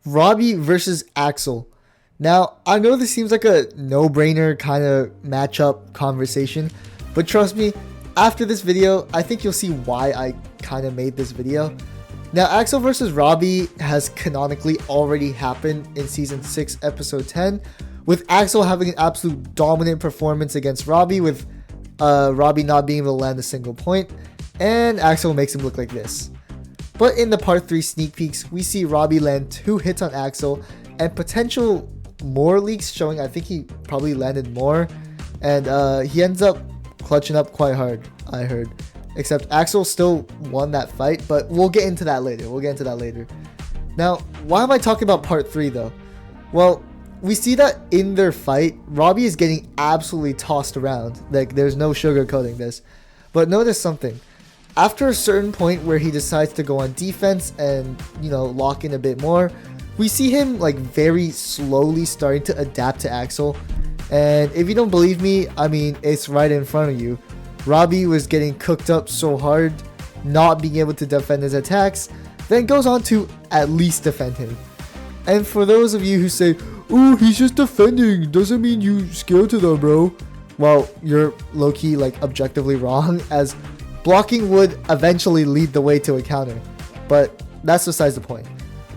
Robby versus Axel. Now, I know this seems like a no-brainer kind of matchup conversation, but trust me, after this video, I think you'll see why I kind of made this video. Now, Axel versus Robby has canonically already happened in Season 6, Episode 10, with Axel having an absolute dominant performance against Robby, with Robby not being able to land a single point, and Axel makes him look like this. But in the Part 3 sneak peeks, we see Robby land 2 hits on Axel, and potential more leaks showing I think he probably landed more, and he ends up clutching up quite hard, I heard. Except Axel still won that fight, but we'll get into that later. Now, why am I talking about Part 3 though? Well, we see that in their fight, Robby is getting absolutely tossed around. Like, there's no sugarcoating this. But notice something. After a certain point where he decides to go on defense and, lock in a bit more, we see him like very slowly starting to adapt to Axel. And if you don't believe me, I mean, it's right in front of you. Robby was getting cooked up so hard, not being able to defend his attacks, then goes on to at least defend him. And for those of you who say, "Oh, he's just defending, doesn't mean you scale to them, bro," well, you're low-key like objectively wrong, as blocking would eventually lead the way to a counter. But that's besides the point.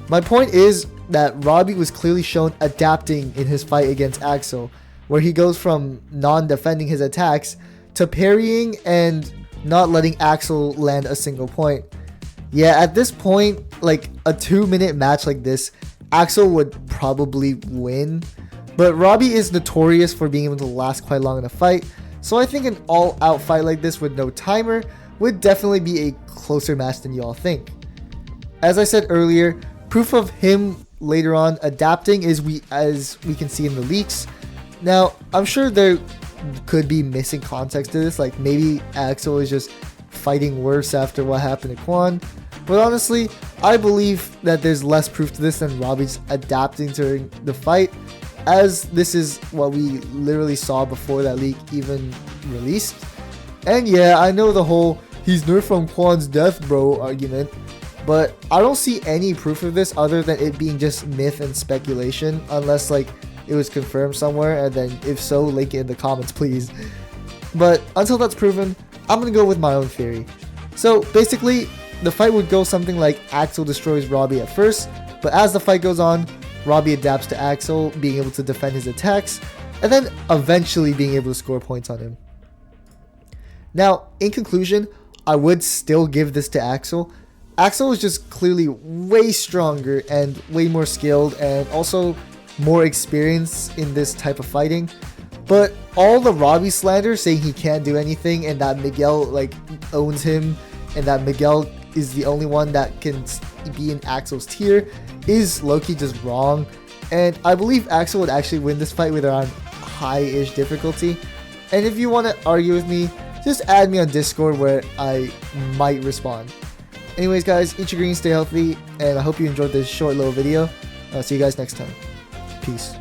My point is that Robby was clearly shown adapting in his fight against Axel, where he goes from non-defending his attacks to parrying and not letting Axel land a single point. Yeah, at this point, like a 2-minute match like this, Axel would probably win. But Robby is notorious for being able to last quite long in a fight, so I think an all-out fight like this with no timer would definitely be a closer match than you all think. As I said earlier, proof of him later on adapting is as we can see in the leaks. Now, I'm sure there could be missing context to this, like maybe Axel is just fighting worse after what happened to Quan, but honestly, I believe that there's less proof to this than Robby's adapting during the fight, as this is what we literally saw before that leak even released. And yeah, I know the whole "he's nerfed from Quan's death, bro" argument, but I don't see any proof of this other than it being just myth and speculation, unless like it was confirmed somewhere, and then if so, link it in the comments, please. But until that's proven, I'm gonna go with my own theory. So basically, the fight would go something like Axel destroys Robby at first, but as the fight goes on, Robby adapts to Axel, being able to defend his attacks, and then eventually being able to score points on him. Now, in conclusion, I would still give this to Axel. Axel is just clearly way stronger and way more skilled, and also more experience in this type of fighting. But all the Robby slander saying he can't do anything and that Miguel like owns him and that Miguel is the only one that can be in Axel's tier is low-key just wrong, and I believe Axel would actually win this fight with around high-ish difficulty. And if you want to argue with me, just add me on Discord where I might respond. Anyways guys, eat your green, stay healthy, and I hope you enjoyed this short little video. I'll see you guys next time. Peace.